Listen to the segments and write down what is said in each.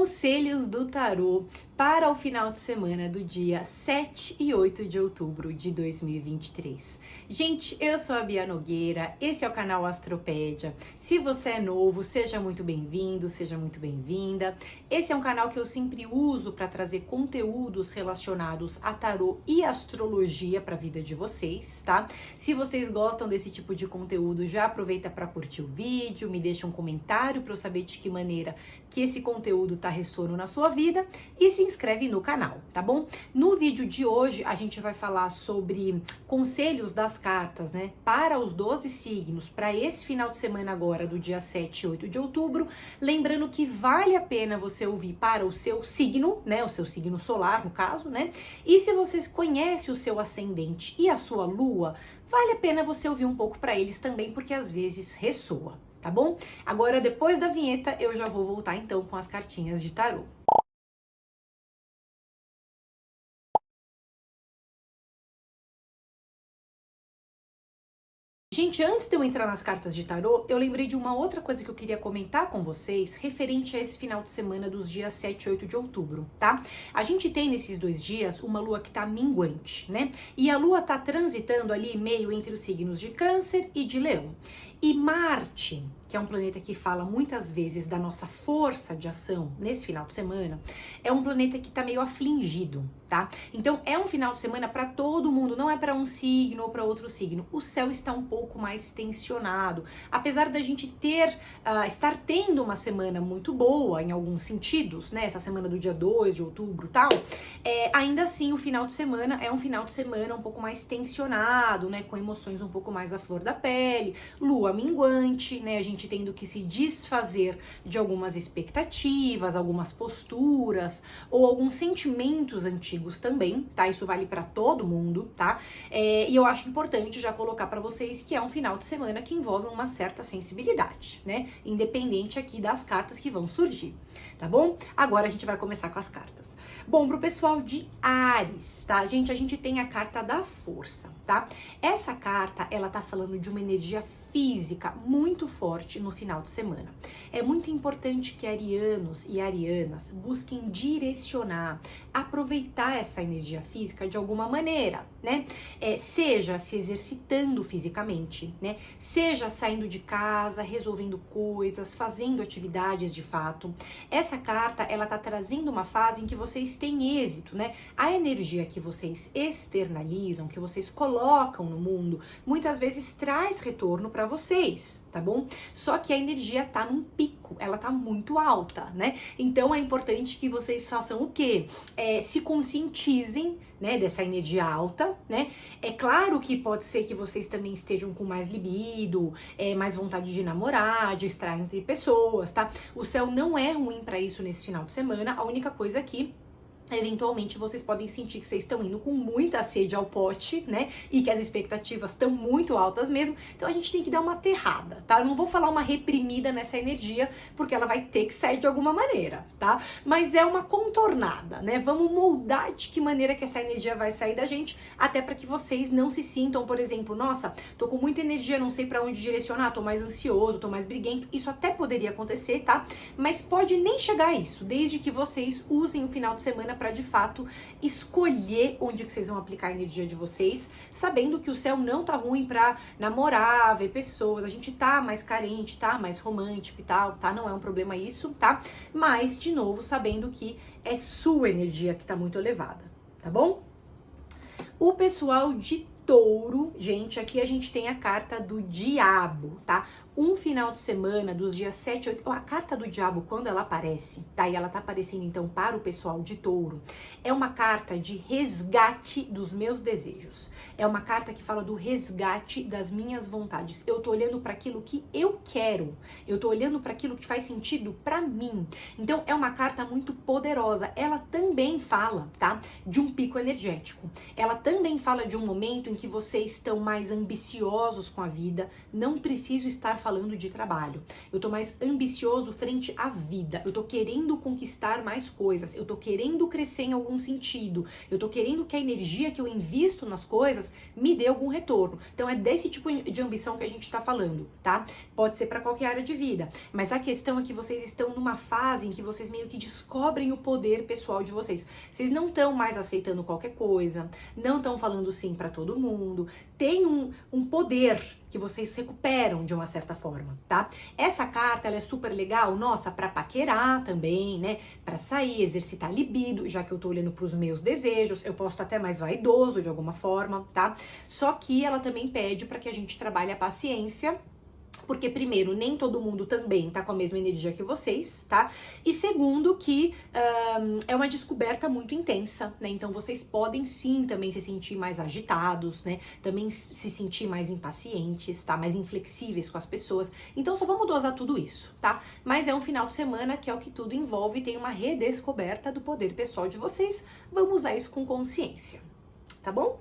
Conselhos do Tarô para o final de semana do dia 7 e 8 de outubro de 2023. Gente, eu sou a Bia Nogueira, esse é o canal Astropédia. Se você é novo, seja muito bem-vindo, seja muito bem-vinda. Esse é um canal que eu sempre uso para trazer conteúdos relacionados a tarô e astrologia para a vida de vocês, tá? Se vocês gostam desse tipo de conteúdo, já aproveita para curtir o vídeo, me deixa um comentário para eu saber de que maneira que esse conteúdo tá ressoando na sua vida e se inscreve no canal, tá bom? No vídeo de hoje a gente vai falar sobre conselhos das cartas, né, para os 12 signos, para esse final de semana agora do dia 7 e 8 de outubro, lembrando que vale a pena você ouvir para o seu signo, né, o seu signo solar no caso, né, e se vocês conhecem o seu ascendente e a sua lua, vale a pena você ouvir um pouco para eles também, porque às vezes ressoa. Tá bom? Agora, depois da vinheta, eu já vou voltar então com as cartinhas de tarô. Gente, antes de eu entrar nas cartas de tarô, eu lembrei de uma outra coisa que eu queria comentar com vocês, referente a esse final de semana dos dias 7 e 8 de outubro, tá? A gente tem nesses 2 dias uma lua que tá minguante, né? E a lua tá transitando ali meio entre os signos de Câncer e de Leão. E Marte, que é um planeta que fala muitas vezes da nossa força de ação nesse final de semana, é um planeta que tá meio afligido, tá? Então é um final de semana para todo mundo, não é para um signo ou para outro signo. O céu está um pouco mais tensionado, apesar da gente estar tendo uma semana muito boa em alguns sentidos, né? Essa semana do dia 2 de outubro, tal. Ainda assim, o final de semana é um final de semana um pouco mais tensionado, né? Com emoções um pouco mais à flor da pele, lua minguante, né? A gente tendo que se desfazer de algumas expectativas, algumas posturas ou alguns sentimentos antigos também, tá? Isso vale para todo mundo, tá? E eu acho importante já colocar para vocês que é um final de semana que envolve uma certa sensibilidade, né? Independente aqui das cartas que vão surgir, tá bom? Agora a gente vai começar com as cartas. Bom, pro pessoal de Áries, tá? Gente, a gente tem a carta da força, tá? Essa carta, ela tá falando de uma energia física muito forte no final de semana. É muito importante que arianos e arianas busquem direcionar, aproveitar essa energia física de alguma maneira, né? Seja se exercitando fisicamente, né? Seja saindo de casa, resolvendo coisas, fazendo atividades de fato. Essa carta, ela tá trazendo uma fase em que vocês têm êxito, né? A energia que vocês externalizam, que vocês colocam no mundo, muitas vezes traz retorno para vocês, tá bom? Só que a energia tá num pico, ela tá muito alta, né? Então é importante que vocês façam o quê? Se conscientizem, né, dessa energia alta, né? É claro que pode ser que vocês também estejam com mais libido, mais vontade de namorar, de estar entre pessoas, tá? O céu não é ruim para isso nesse final de semana, a única coisa aqui eventualmente vocês podem sentir que vocês estão indo com muita sede ao pote, né? E que as expectativas estão muito altas mesmo. Então a gente tem que dar uma aterrada, tá? Eu não vou falar uma reprimida nessa energia, porque ela vai ter que sair de alguma maneira, tá? Mas é uma contornada, né? Vamos moldar de que maneira que essa energia vai sair da gente, até para que vocês não se sintam, por exemplo, nossa, tô com muita energia, não sei para onde direcionar, tô mais ansioso, tô mais briguento. Isso até poderia acontecer, tá? Mas pode nem chegar a isso, desde que vocês usem o final de semana para de fato escolher onde que vocês vão aplicar a energia de vocês, sabendo que o céu não tá ruim para namorar, ver pessoas, a gente tá mais carente, tá mais romântico e tal, tá? Não é um problema isso, tá? Mas, de novo, sabendo que é sua energia que tá muito elevada, tá bom? O pessoal de Touro, gente, aqui a gente tem a carta do diabo, tá? Um final de semana dos dias 7 e 8, a carta do diabo, quando ela aparece, tá? E ela tá aparecendo então para o pessoal de Touro, é uma carta de resgate dos meus desejos. É uma carta que fala do resgate das minhas vontades. Eu tô olhando para aquilo que eu quero. Eu tô olhando para aquilo que faz sentido para mim. Então é uma carta muito poderosa. Ela também fala, tá? De um pico energético. Ela também fala de um momento em que vocês estão mais ambiciosos com a vida. Não preciso estar falando de trabalho. Eu tô mais ambicioso frente à vida. Eu tô querendo conquistar mais coisas. Eu tô querendo crescer em algum sentido. Eu tô querendo que a energia que eu invisto nas coisas me dê algum retorno. Então é desse tipo de ambição que a gente tá falando, tá? Pode ser para qualquer área de vida, mas a questão é que vocês estão numa fase em que vocês meio que descobrem o poder pessoal de vocês. Vocês não estão mais aceitando qualquer coisa, não estão falando sim para todo mundo. Tem um poder que vocês recuperam de uma certa forma, tá? Essa carta, ela é super legal, nossa, pra paquerar também, né? Pra sair, exercitar libido, já que eu tô olhando pros meus desejos, eu posso estar até mais vaidoso de alguma forma, tá? Só que ela também pede pra que a gente trabalhe a paciência, porque primeiro, nem todo mundo também tá com a mesma energia que vocês, tá? E segundo, que é uma descoberta muito intensa, né? Então vocês podem sim também se sentir mais agitados, né? Também se sentir mais impacientes, tá? Mais inflexíveis com as pessoas. Então só vamos dosar tudo isso, tá? Mas é um final de semana que é o que tudo envolve, tem uma redescoberta do poder pessoal de vocês. Vamos usar isso com consciência, tá bom?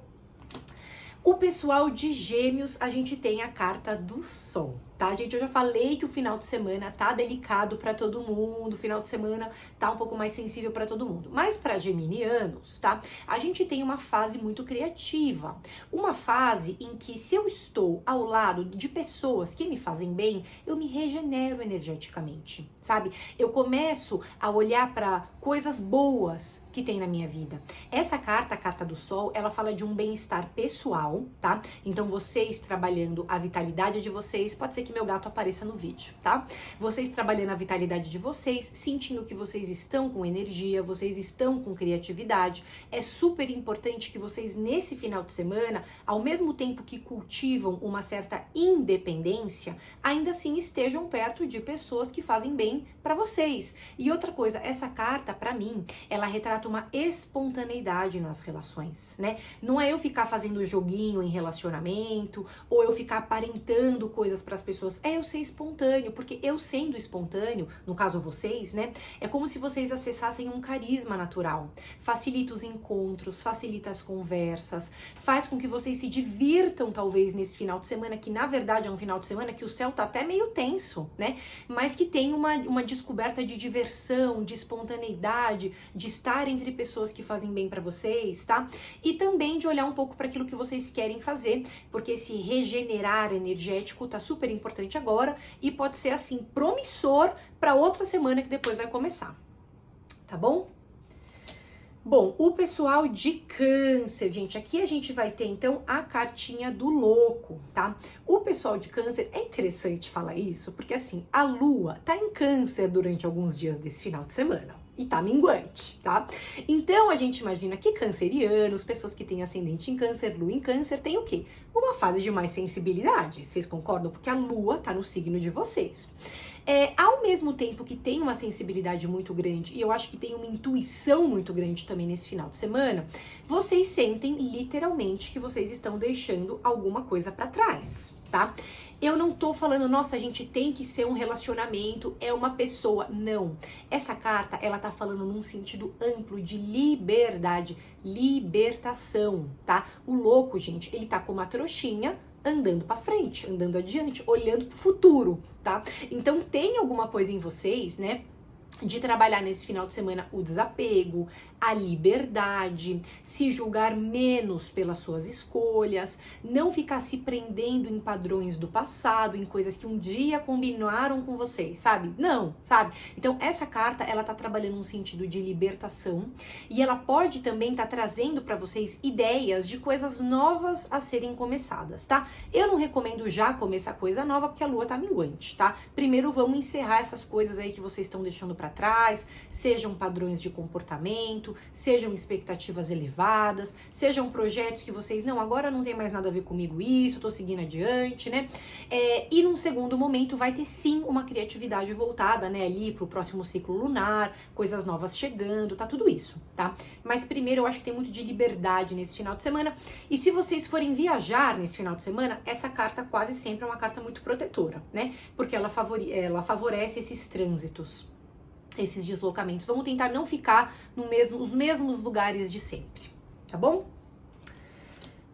O pessoal de Gêmeos, a gente tem a carta do Sol, tá, gente? Eu já falei que o final de semana tá delicado pra todo mundo, o final de semana tá um pouco mais sensível pra todo mundo. Mas pra geminianos, tá, a gente tem uma fase muito criativa. Uma fase em que, se eu estou ao lado de pessoas que me fazem bem, eu me regenero energeticamente, sabe? Eu começo a olhar pra coisas boas que tem na minha vida. Essa carta, a carta do Sol, ela fala de um bem-estar pessoal, tá? Então vocês trabalhando a vitalidade de vocês, pode ser que meu gato apareça no vídeo, tá? Vocês trabalhando a vitalidade de vocês, sentindo que vocês estão com energia, vocês estão com criatividade. É super importante que vocês, nesse final de semana, ao mesmo tempo que cultivam uma certa independência, ainda assim estejam perto de pessoas que fazem bem pra vocês. E outra coisa, essa carta, pra mim, ela retrata uma espontaneidade nas relações, né? Não é eu ficar fazendo joguinho em relacionamento, ou eu ficar aparentando coisas pras pessoas, é eu ser espontâneo, porque eu sendo espontâneo, no caso vocês, né, é como se vocês acessassem um carisma natural, facilita os encontros, facilita as conversas, faz com que vocês se divirtam talvez nesse final de semana, que na verdade é um final de semana que o céu tá até meio tenso, né, mas que tem uma descoberta de diversão, de espontaneidade, de estar entre pessoas que fazem bem pra vocês, tá, e também de olhar um pouco para aquilo que vocês querem fazer, porque esse regenerar energético tá super importante agora e pode ser assim promissor para outra semana que depois vai começar, tá bom? Bom, o pessoal de Câncer, gente, aqui a gente vai ter então a cartinha do louco, tá? O pessoal de Câncer, é interessante falar isso, porque assim, a Lua tá em Câncer durante alguns dias desse final de semana. E tá minguante, tá? Então a gente imagina que cancerianos, pessoas que têm ascendente em Câncer, Lua em Câncer, tem o quê? Uma fase de mais sensibilidade, vocês concordam? Porque a Lua tá no signo de vocês. Ao mesmo tempo que tem uma sensibilidade muito grande, e eu acho que tem uma intuição muito grande também nesse final de semana, vocês sentem literalmente que vocês estão deixando alguma coisa pra trás, tá? Eu não tô falando, nossa, a gente tem que ser um relacionamento, é uma pessoa. Não. Essa carta, ela tá falando num sentido amplo de liberdade, libertação, tá? O louco, gente, ele tá com uma trouxinha andando pra frente, andando adiante, olhando pro futuro, tá? Então tem alguma coisa em vocês, né, de trabalhar nesse final de semana o desapego, a liberdade, se julgar menos pelas suas escolhas, não ficar se prendendo em padrões do passado, em coisas que um dia combinaram com vocês, sabe? Não, sabe? Então essa carta, ela tá trabalhando um sentido de libertação e ela pode também estar trazendo para vocês ideias de coisas novas a serem começadas, tá? Eu não recomendo já começar coisa nova porque a Lua tá minguante, tá? Primeiro vamos encerrar essas coisas aí que vocês estão deixando para trás, sejam padrões de comportamento, sejam expectativas elevadas, sejam projetos que vocês, não, agora não tem mais nada a ver comigo isso, tô seguindo adiante, né? E num segundo momento vai ter sim uma criatividade voltada, né, ali pro próximo ciclo lunar, coisas novas chegando, tá tudo isso, tá? Mas primeiro eu acho que tem muito de liberdade nesse final de semana, e se vocês forem viajar nesse final de semana, essa carta quase sempre é uma carta muito protetora, né? Porque ela favorece esses trânsitos, esses deslocamentos. Vamos tentar não ficar nos mesmos lugares de sempre, tá bom?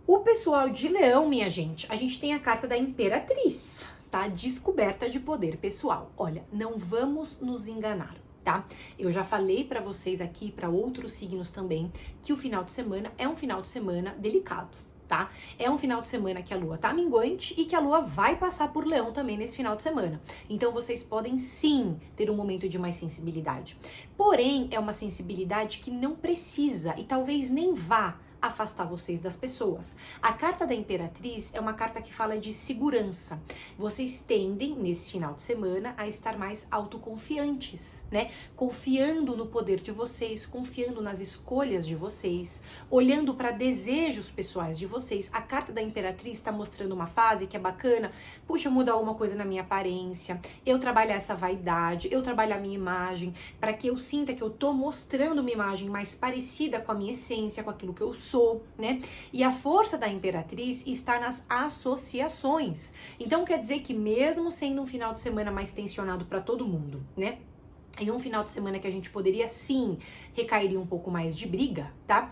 O pessoal de Leão, minha gente, a gente tem a carta da Imperatriz, tá? Descoberta de poder pessoal. Olha, não vamos nos enganar. Tá? Eu já falei para vocês aqui, para outros signos também, que o final de semana é um final de semana delicado, tá? É um final de semana que a lua tá minguante e que a lua vai passar por Leão também nesse final de semana. Então vocês podem sim ter um momento de mais sensibilidade. Porém, é uma sensibilidade que não precisa e talvez nem vá afastar vocês das pessoas. A carta da Imperatriz é uma carta que fala de segurança. Vocês tendem, nesse final de semana, a estar mais autoconfiantes, né? Confiando no poder de vocês, confiando nas escolhas de vocês, olhando para desejos pessoais de vocês. A carta da Imperatriz está mostrando uma fase que é bacana. Puxa, mudar alguma coisa na minha aparência, eu trabalhar essa vaidade, eu trabalhar a minha imagem, para que eu sinta que eu tô mostrando uma imagem mais parecida com a minha essência, com aquilo que eu sou, né? E a força da Imperatriz está nas associações. Então quer dizer que mesmo sendo um final de semana mais tensionado para todo mundo, né? Em um final de semana que a gente poderia sim recair em um pouco mais de briga, tá?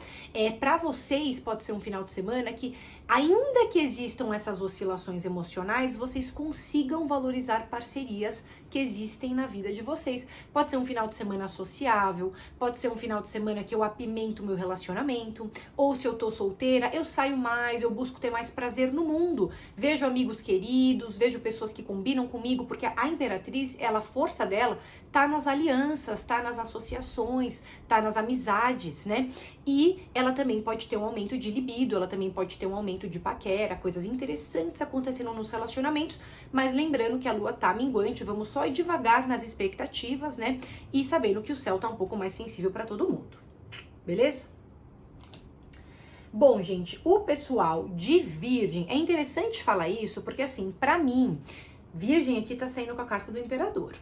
Para vocês pode ser um final de semana que, ainda que existam essas oscilações emocionais, vocês consigam valorizar parcerias que existem na vida de vocês. Pode ser um final de semana sociável, pode ser um final de semana que eu apimento o meu relacionamento, ou se eu tô solteira, eu saio mais, eu busco ter mais prazer no mundo. Vejo amigos queridos, vejo pessoas que combinam comigo, porque a Imperatriz, a força dela tá nas alianças, tá nas associações, tá nas amizades, né? E ela também pode ter um aumento de libido, ela também pode ter um aumento de paquera, coisas interessantes acontecendo nos relacionamentos, mas lembrando que a lua tá minguante, vamos só ir devagar nas expectativas, né? E sabendo que o céu tá um pouco mais sensível para todo mundo. Beleza? Bom, gente, o pessoal de Virgem, é interessante falar isso, porque assim, pra mim, Virgem aqui tá saindo com a carta do Imperador.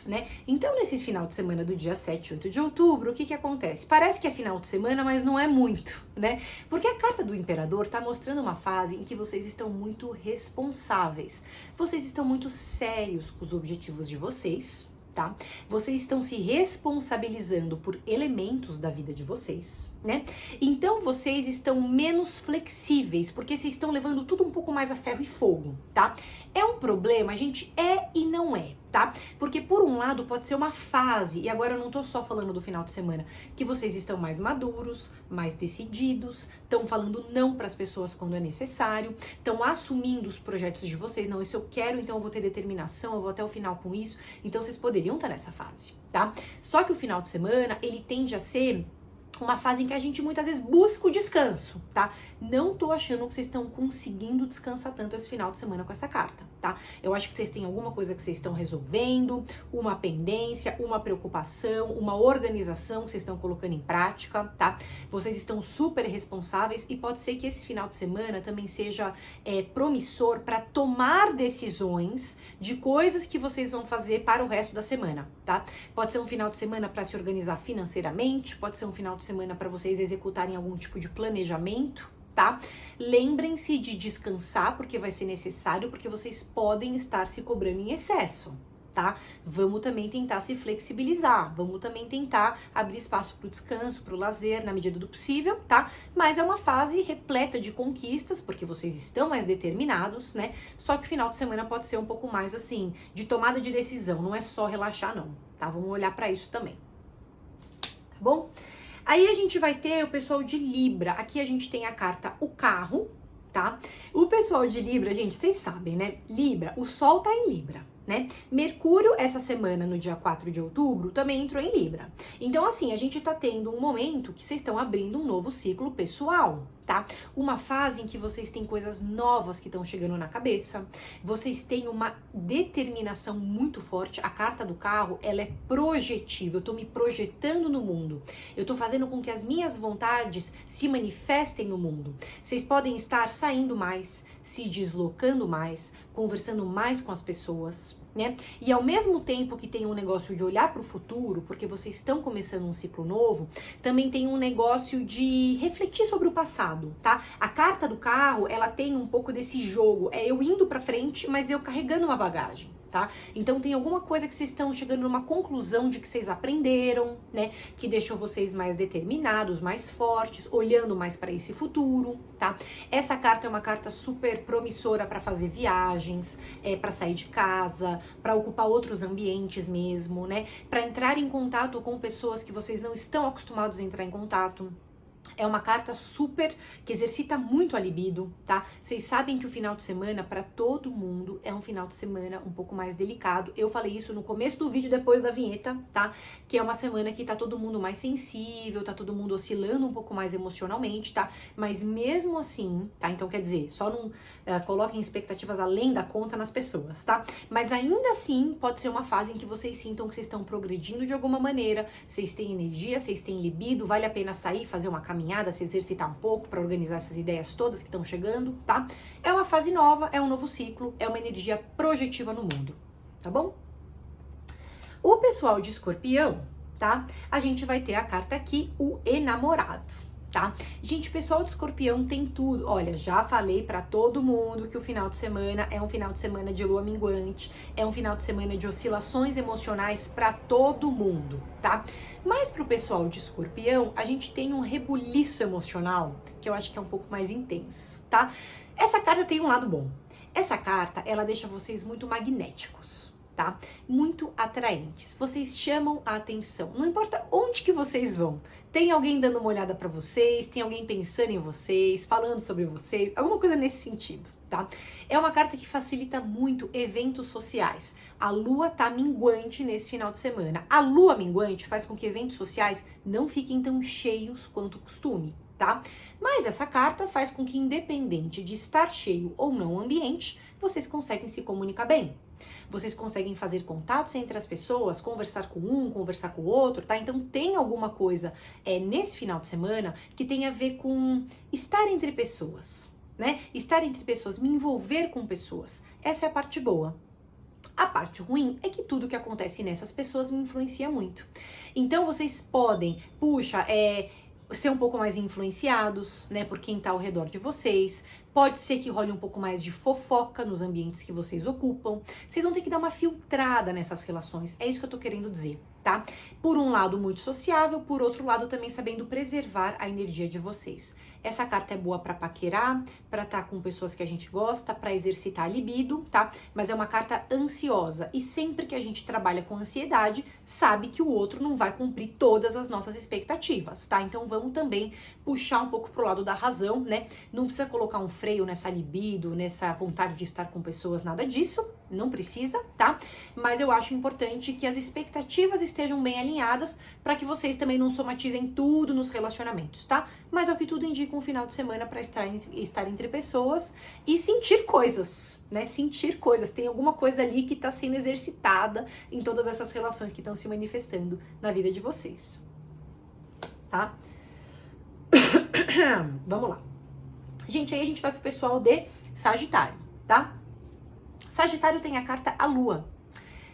Né? Então, nesse final de semana do dia 7 e 8 de outubro, o que acontece? Parece que é final de semana, mas não é muito, né? Porque a carta do Imperador tá mostrando uma fase em que vocês estão muito responsáveis. Vocês estão muito sérios com os objetivos de vocês, tá? Vocês estão se responsabilizando por elementos da vida de vocês, né? Então, vocês estão menos flexíveis, porque vocês estão levando tudo um pouco mais a ferro e fogo, tá? É um problema, gente, é e não é, tá? Porque por um lado pode ser uma fase, e agora eu não tô só falando do final de semana, que vocês estão mais maduros, mais decididos, estão falando não para as pessoas quando é necessário, estão assumindo os projetos de vocês, não, isso eu quero, então eu vou ter determinação, eu vou até o final com isso, então vocês poderiam estar nessa fase, tá? Só que o final de semana, ele tende a ser uma fase em que a gente muitas vezes busca o descanso, tá? Não tô achando que vocês estão conseguindo descansar tanto esse final de semana com essa carta, tá? Eu acho que vocês têm alguma coisa que vocês estão resolvendo, uma pendência, uma preocupação, uma organização que vocês estão colocando em prática, tá? Vocês estão super responsáveis e pode ser que esse final de semana também seja promissor para tomar decisões de coisas que vocês vão fazer para o resto da semana, tá? Pode ser um final de semana para se organizar financeiramente, pode ser um final de semana para vocês executarem algum tipo de planejamento, tá? Lembrem-se de descansar, porque vai ser necessário, porque vocês podem estar se cobrando em excesso, tá? Vamos também tentar se flexibilizar, vamos também tentar abrir espaço para o descanso, para o lazer, na medida do possível, tá? Mas é uma fase repleta de conquistas, porque vocês estão mais determinados, né? Só que o final de semana pode ser um pouco mais, assim, de tomada de decisão, não é só relaxar, não, tá? Vamos olhar para isso também, tá bom? Aí a gente vai ter o pessoal de Libra. Aqui a gente tem a carta O Carro, tá? O pessoal de Libra, gente, vocês sabem, né? Libra, o Sol tá em Libra, né? Mercúrio, essa semana, no dia 4 de outubro, também entrou em Libra. Então, assim, a gente tá tendo um momento que vocês estão abrindo um novo ciclo pessoal, tá? Uma fase em que vocês têm coisas novas que estão chegando na cabeça, vocês têm uma determinação muito forte. A carta do carro, ela é projetiva, eu tô me projetando no mundo, eu tô fazendo com que as minhas vontades se manifestem no mundo. Vocês podem estar saindo mais, se deslocando mais, conversando mais com as pessoas, né? E ao mesmo tempo que tem um negócio de olhar para o futuro, porque vocês estão começando um ciclo novo, também tem um negócio de refletir sobre o passado, tá? A carta do carro, ela tem um pouco desse jogo, é eu indo para frente, mas eu carregando uma bagagem. tá? Então tem alguma coisa que vocês estão chegando numa conclusão de que vocês aprenderam, né? Que deixou vocês mais determinados, mais fortes, olhando mais para esse futuro, tá? Essa carta é uma carta super promissora para fazer viagens, para sair de casa, para ocupar outros ambientes mesmo, né? Para entrar em contato com pessoas que vocês não estão acostumados a entrar em contato. É uma carta super que exercita muito a libido, tá? Vocês sabem que o final de semana para todo mundo é um final de semana um pouco mais delicado. Eu falei isso no começo do vídeo depois da vinheta, tá? Que é uma semana que tá todo mundo mais sensível, tá todo mundo oscilando um pouco mais emocionalmente, tá? Mas mesmo assim, tá? Então quer dizer, só não coloquem expectativas além da conta nas pessoas, tá? Mas ainda assim pode ser uma fase em que vocês sintam que vocês estão progredindo de alguma maneira, vocês têm energia, vocês têm libido, vale a pena sair, fazer uma caminhada, se exercitar um pouco para organizar essas ideias todas que estão chegando, tá? É uma fase nova, é um novo ciclo, é uma energia projetiva no mundo, tá bom? O pessoal de Escorpião, tá? A gente vai ter a carta aqui, o enamorado, tá? Gente, o pessoal de Escorpião tem tudo. Olha, já falei pra todo mundo que o final de semana é um final de semana de lua minguante, é um final de semana de oscilações emocionais pra todo mundo, tá? Mas pro pessoal de Escorpião, a gente tem um rebuliço emocional que eu acho que é um pouco mais intenso, tá? Essa carta tem um lado bom. Essa carta, ela deixa vocês muito magnéticos, tá? Muito atraentes. Vocês chamam a atenção. Não importa onde que vocês vão. Tem alguém dando uma olhada pra vocês, tem alguém pensando em vocês, falando sobre vocês, alguma coisa nesse sentido, tá? É uma carta que facilita muito eventos sociais. A lua tá minguante nesse final de semana. A lua minguante faz com que eventos sociais não fiquem tão cheios quanto o costume, tá? Mas essa carta faz com que, independente de estar cheio ou não o ambiente, vocês conseguem se comunicar bem. Vocês conseguem fazer contatos entre as pessoas, conversar com um, conversar com o outro, tá? Então tem alguma coisa nesse final de semana que tem a ver com estar entre pessoas, né? Estar entre pessoas, me envolver com pessoas. Essa é a parte boa. A parte ruim é que tudo que acontece nessas pessoas me influencia muito. Então vocês podem, ser um pouco mais influenciados, né, por quem tá ao redor de vocês. Pode ser que role um pouco mais de fofoca nos ambientes que vocês ocupam. Vocês vão ter que dar uma filtrada nessas relações. É isso que eu tô querendo dizer, tá? Por um lado, muito sociável, por outro lado, também sabendo preservar a energia de vocês. Essa carta é boa pra paquerar, pra estar com pessoas que a gente gosta, pra exercitar a libido, tá? Mas é uma carta ansiosa. E sempre que a gente trabalha com ansiedade, sabe que o outro não vai cumprir todas as nossas expectativas, tá? Então vamos também puxar um pouco pro lado da razão, né? Não precisa colocar um freio nessa libido, nessa vontade de estar com pessoas, nada disso, não precisa, tá? Mas eu acho importante que as expectativas estejam bem alinhadas para que vocês também não somatizem tudo nos relacionamentos, tá? Mas é o que tudo indica um final de semana para estar entre pessoas e sentir coisas, né? Sentir coisas, tem alguma coisa ali que tá sendo exercitada em todas essas relações que estão se manifestando na vida de vocês, tá? Vamos lá. Gente, aí a gente vai pro pessoal de Sagitário, tá? Sagitário tem a carta a Lua.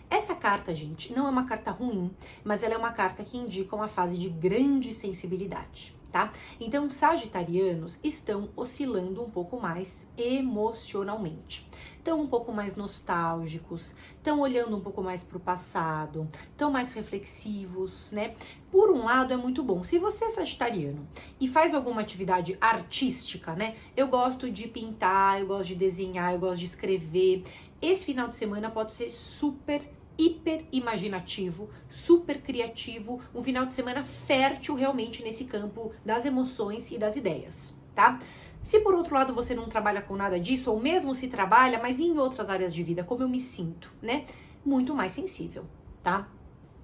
Essa carta, gente, não é uma carta ruim, mas ela é uma carta que indica uma fase de grande sensibilidade, tá? Então, sagitarianos estão oscilando um pouco mais emocionalmente. Estão um pouco mais nostálgicos, estão olhando um pouco mais para o passado, estão mais reflexivos, né? Por um lado é muito bom. Se você é sagitariano e faz alguma atividade artística, né? Eu gosto de pintar, eu gosto de desenhar, eu gosto de escrever. Esse final de semana pode ser super hiper imaginativo, super criativo, um final de semana fértil realmente nesse campo das emoções e das ideias, tá? Se por outro lado você não trabalha com nada disso, ou mesmo se trabalha, mas em outras áreas de vida, como eu me sinto, né? Muito mais sensível, tá?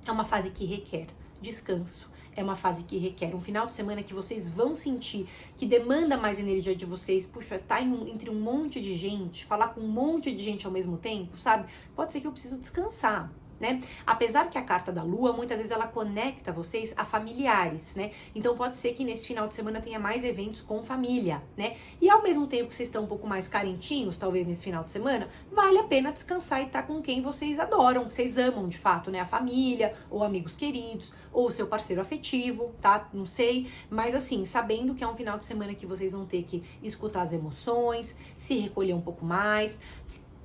É uma fase que requer descanso, é uma fase que requer um final de semana que vocês vão sentir, que demanda mais energia de vocês. Puxa, tá entre um monte de gente, falar com um monte de gente ao mesmo tempo, sabe? Pode ser que eu preciso descansar, né? Apesar que a carta da Lua, muitas vezes ela conecta vocês a familiares, né? Então pode ser que nesse final de semana tenha mais eventos com família, né? E ao mesmo tempo que vocês estão um pouco mais carentinhos, talvez nesse final de semana, vale a pena descansar e estar com quem vocês adoram, vocês amam de fato, né? A família, ou amigos queridos, ou o seu parceiro afetivo, tá? Não sei, mas assim, sabendo que é um final de semana que vocês vão ter que escutar as emoções, se recolher um pouco mais.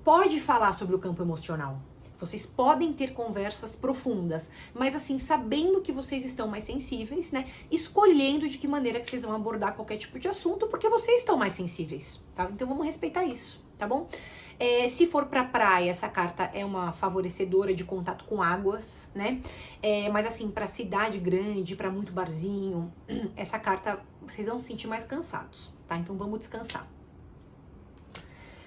Pode falar sobre o campo emocional, Vocês podem ter conversas profundas, mas assim, sabendo que vocês estão mais sensíveis, né? Escolhendo de que maneira que vocês vão abordar qualquer tipo de assunto, porque vocês estão mais sensíveis, tá? Então vamos respeitar isso, tá bom? Se for pra praia, essa carta é uma favorecedora de contato com águas, né? Mas assim, pra cidade grande, pra muito barzinho, essa carta vocês vão se sentir mais cansados, tá? Então vamos descansar.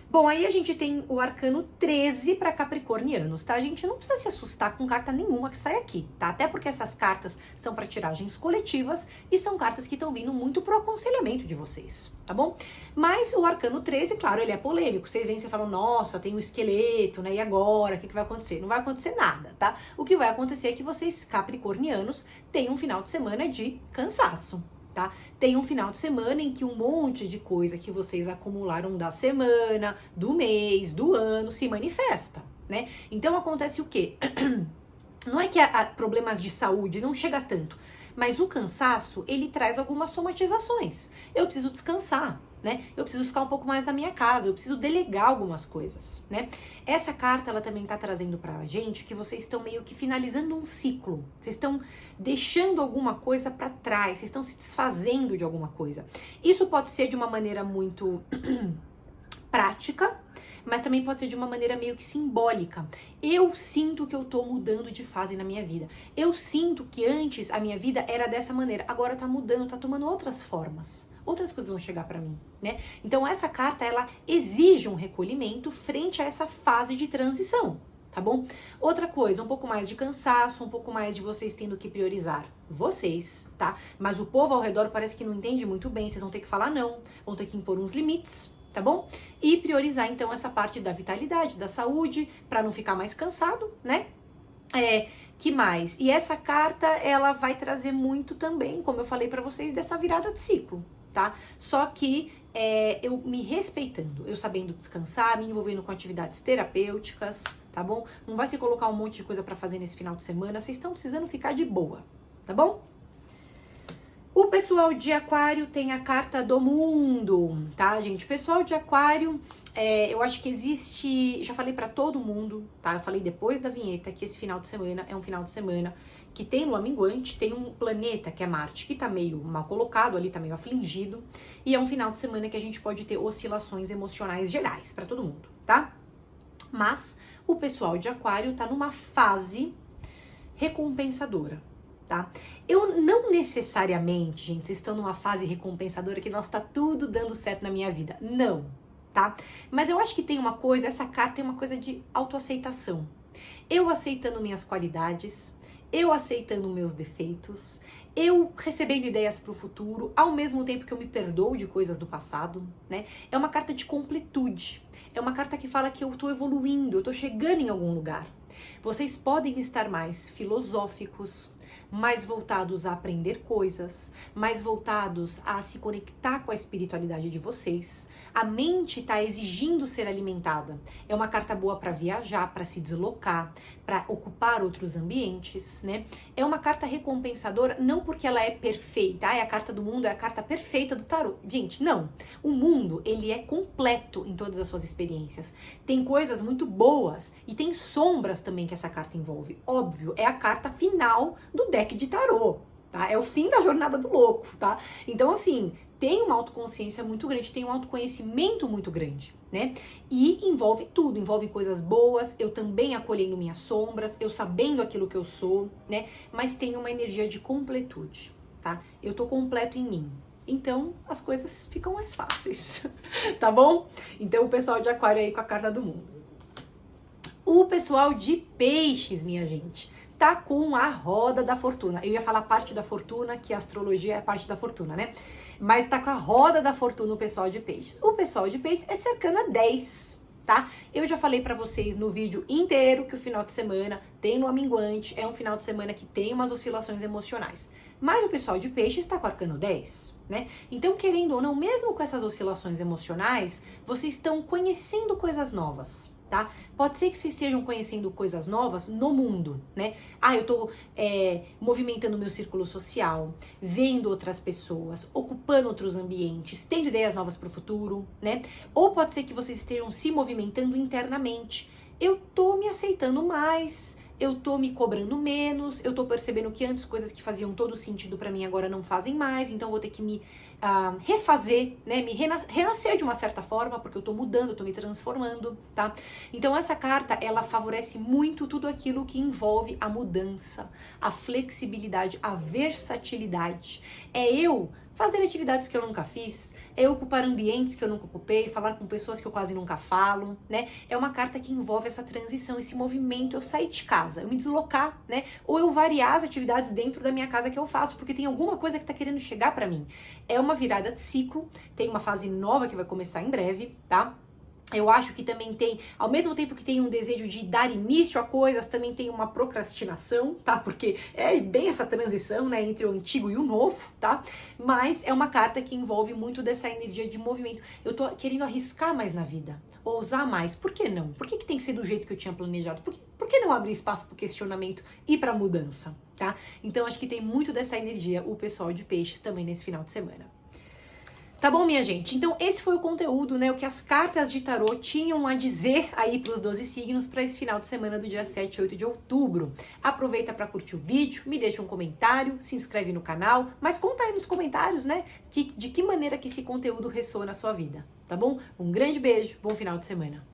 Bom, aí a gente tem o arcano 13 para capricornianos, tá? A gente não precisa se assustar com carta nenhuma que sai aqui, tá? Até porque essas cartas são para tiragens coletivas e são cartas que estão vindo muito pro aconselhamento de vocês, tá bom? Mas o arcano 13, claro, ele é polêmico. Vocês vêm e falam, nossa, tem um esqueleto, né? E agora? O que vai acontecer? Não vai acontecer nada, tá? O que vai acontecer é que vocês, capricornianos, têm um final de semana de cansaço. Tá? Tem um final de semana em que um monte de coisa que vocês acumularam da semana, do mês, do ano, se manifesta, né? Então acontece o quê? Não é que problemas de saúde não chega tanto, mas o cansaço, ele traz algumas somatizações. Eu preciso descansar, né? Eu preciso ficar um pouco mais na minha casa, eu preciso delegar algumas coisas, né? Essa carta, ela também tá trazendo pra gente que vocês estão meio que finalizando um ciclo. Vocês estão deixando alguma coisa pra trás, vocês estão se desfazendo de alguma coisa. Isso pode ser de uma maneira muito prática, mas também pode ser de uma maneira meio que simbólica. Eu sinto que eu tô mudando de fase na minha vida. Eu sinto que antes a minha vida era dessa maneira, agora tá mudando, tá tomando outras formas. Outras coisas vão chegar pra mim, né? Então essa carta, ela exige um recolhimento frente a essa fase de transição, tá bom? Outra coisa, um pouco mais de cansaço, um pouco mais de vocês tendo que priorizar vocês, tá? Mas o povo ao redor parece que não entende muito bem, vocês vão ter que falar não, vão ter que impor uns limites, tá bom? E priorizar então essa parte da vitalidade, da saúde, pra não ficar mais cansado, né? Que mais? E essa carta, ela vai trazer muito também, como eu falei pra vocês, dessa virada de ciclo, tá? Só que eu me respeitando, eu sabendo descansar, me envolvendo com atividades terapêuticas, tá bom? Não vai se colocar um monte de coisa pra fazer nesse final de semana, vocês estão precisando ficar de boa, tá bom? O pessoal de aquário tem a carta do mundo, tá, gente? O pessoal de aquário, eu acho que existe, já falei pra todo mundo, tá? Eu falei depois da vinheta que esse final de semana é um final de semana que tem lua minguante, tem um planeta, que é Marte, que tá meio mal colocado ali, tá meio afligido, e é um final de semana que a gente pode ter oscilações emocionais gerais pra todo mundo, tá? Mas o pessoal de aquário tá numa fase recompensadora, tá? Eu não necessariamente, gente, vocês estão numa fase recompensadora que, nossa, tá tudo dando certo na minha vida. Não, tá? Mas eu acho que tem uma coisa, essa carta tem uma coisa de autoaceitação. Eu aceitando minhas qualidades, eu aceitando meus defeitos, eu recebendo ideias pro futuro, ao mesmo tempo que eu me perdoo de coisas do passado, né? É uma carta de completude. É uma carta que fala que eu tô evoluindo, eu tô chegando em algum lugar. Vocês podem estar mais filosóficos, mais voltados a aprender coisas, mais voltados a se conectar com a espiritualidade de vocês. A mente está exigindo ser alimentada. É uma carta boa para viajar, para se deslocar, para ocupar outros ambientes, né? É uma carta recompensadora, não porque ela é perfeita. A carta do mundo é a carta perfeita do tarô. Gente, não. O mundo, ele é completo em todas as suas experiências. Tem coisas muito boas e tem sombras também que essa carta envolve. Óbvio, é a carta final do deck de tarô, tá? É o fim da jornada do louco, tá? Então, assim, tem uma autoconsciência muito grande, tem um autoconhecimento muito grande, né? E envolve tudo, envolve coisas boas, eu também acolhendo minhas sombras, eu sabendo aquilo que eu sou, né? Mas tem uma energia de completude, tá? Eu tô completo em mim. Então, as coisas ficam mais fáceis, tá bom? Então, o pessoal de aquário aí com a carta do mundo. O pessoal de peixes, minha gente, tá com a roda da fortuna. Eu ia falar parte da fortuna, que a astrologia é parte da fortuna, né? Mas tá com a roda da fortuna o pessoal de peixes. O pessoal de peixes é cercana 10, tá? Eu já falei pra vocês no vídeo inteiro que o final de semana tem lua minguante, é um final de semana que tem umas oscilações emocionais. Mas o pessoal de peixes tá com o arcano 10, né? Então, querendo ou não, mesmo com essas oscilações emocionais, vocês estão conhecendo coisas novas, tá? Pode ser que vocês estejam conhecendo coisas novas no mundo, né? Eu tô movimentando meu círculo social, vendo outras pessoas, ocupando outros ambientes, tendo ideias novas para o futuro, né? Ou pode ser que vocês estejam se movimentando internamente, eu tô me aceitando mais, eu tô me cobrando menos, eu tô percebendo que antes coisas que faziam todo sentido pra mim agora não fazem mais, então vou ter que me refazer, né, renascer de uma certa forma, porque eu tô mudando, eu tô me transformando, tá? Então essa carta, ela favorece muito tudo aquilo que envolve a mudança, a flexibilidade, a versatilidade. É eu fazer atividades que eu nunca fiz, é ocupar ambientes que eu nunca ocupei, falar com pessoas que eu quase nunca falo, né? É uma carta que envolve essa transição, esse movimento, eu sair de casa, eu me deslocar, né? Ou eu variar as atividades dentro da minha casa que eu faço, porque tem alguma coisa que tá querendo chegar pra mim. É uma virada de ciclo, tem uma fase nova que vai começar em breve, tá? Eu acho que também tem, ao mesmo tempo que tem um desejo de dar início a coisas, também tem uma procrastinação, tá? Porque é bem essa transição, né, entre o antigo e o novo, tá? Mas é uma carta que envolve muito dessa energia de movimento. Eu tô querendo arriscar mais na vida, ousar mais. Por que não? Por que tem que ser do jeito que eu tinha planejado? Por que não abrir espaço para o questionamento e para mudança, tá? Então acho que tem muito dessa energia o pessoal de Peixes também nesse final de semana. Tá bom, minha gente? Então esse foi o conteúdo, né? O que as cartas de tarô tinham a dizer aí pros 12 signos para esse final de semana do dia 7 e 8 de outubro. Aproveita para curtir o vídeo, me deixa um comentário, se inscreve no canal, mas conta aí nos comentários, né? De que maneira que esse conteúdo ressoa na sua vida, tá bom? Um grande beijo, bom final de semana.